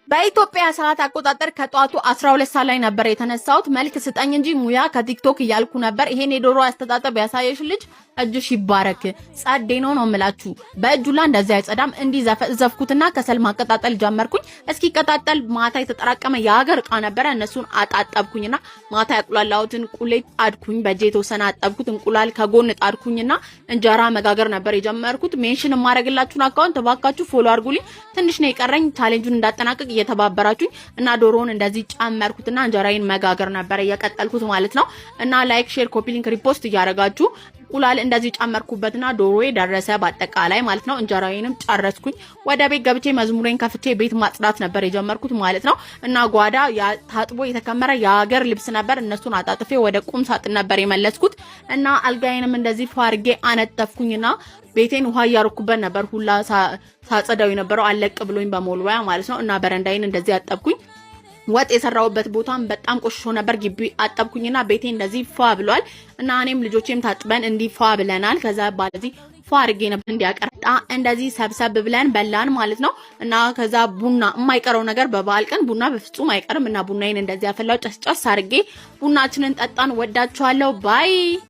በኢትዮጵያ ሰዓት አቆጣጠር ከጧቱ 12 ሰዓት ላይ ነበር የተነሳሁት። መልክ ስጠኝ እንጂ ሙያ ከቲክቶክ እያልኩ ነበር። ይሄን የዶሮ አስተጣጠብ ያሳየሽ ልጅ እጅሽ ይባረክ። ጸዴ ነው የምላችሁ። በእጁላ እንደዚህ አይጸዳም። እንዲህ ዘፍኩትና ከሰል ማቀጣጠል ጀመርኩኝ። እስኪ ቀጣጠል ማታ የተጠራቀመ የሀገር እቃ ነበረ። እነሱን አጣጠብኩኝና ማታ ያቁላላሁትን ቁሌት ጣድኩኝ። በእጄ የተወሰነ አጠብኩት። እንቁላል ከጎን ጣድኩኝና እንጀራ መጋገር ነበር የጀመርኩት። ሜንሽን ማረግላችሁን አካውንት ተባካችሁ ፎሎ አድርጉልኝ። ትንሽ ነው የቀረኝ ቻሌንጁን እንዳጠናቀቅ እየተባበራችሁኝ እና ዶሮውን እንደዚህ ጨመርኩትና እንጀራዬን መጋገር ነበር እየቀጠልኩት ማለት ነው። እና ላይክ ሼር ኮፒ ሊንክ ሪፖስት እያደረጋችሁ እንቁላል እንደዚህ ጨመርኩበትና ዶሮዬ ደረሰ በአጠቃላይ ማለት ነው። እንጀራዬንም ጨረስኩኝ። ወደ ቤት ገብቼ መዝሙሬን ከፍቼ ቤት ማጽዳት ነበር የጀመርኩት ማለት ነው። እና ጓዳ ታጥቦ የተከመረ የሀገር ልብስ ነበር። እነሱን አጣጥፌ ወደ ቁም ሳጥን ነበር የመለስኩት። እና አልጋዬንም እንደዚህ ፏርጌ አነጠፍኩኝና ቤቴን ውሃ እያረኩበት ነበር ሁላ ሳጸዳው የነበረው አለቅ ብሎኝ በሞልዋያ ማለት ነው። እና በረንዳይን እንደዚህ አጠብኩኝ። ወጥ የሰራውበት ቦታም በጣም ቆሽሾ ነበር። ግቢ አጠብኩኝና ቤቴ እንደዚህ ፏ ብሏል። እና እኔም ልጆቼም ታጥበን እንዲህ ፏ ብለናል። ከዛ ባለዚህ ፏ አድርጌ ነበር እንዲያቀርጣ እንደዚህ ሰብሰብ ብለን በላን ማለት ነው። እና ከዛ ቡና የማይቀረው ነገር በበዓል ቀን ቡና በፍጹም አይቀርም። እና ቡናዬን እንደዚህ አፈላው ጨስጨስ አድርጌ ቡናችንን ጠጣን። ወዳችኋለሁ ባይ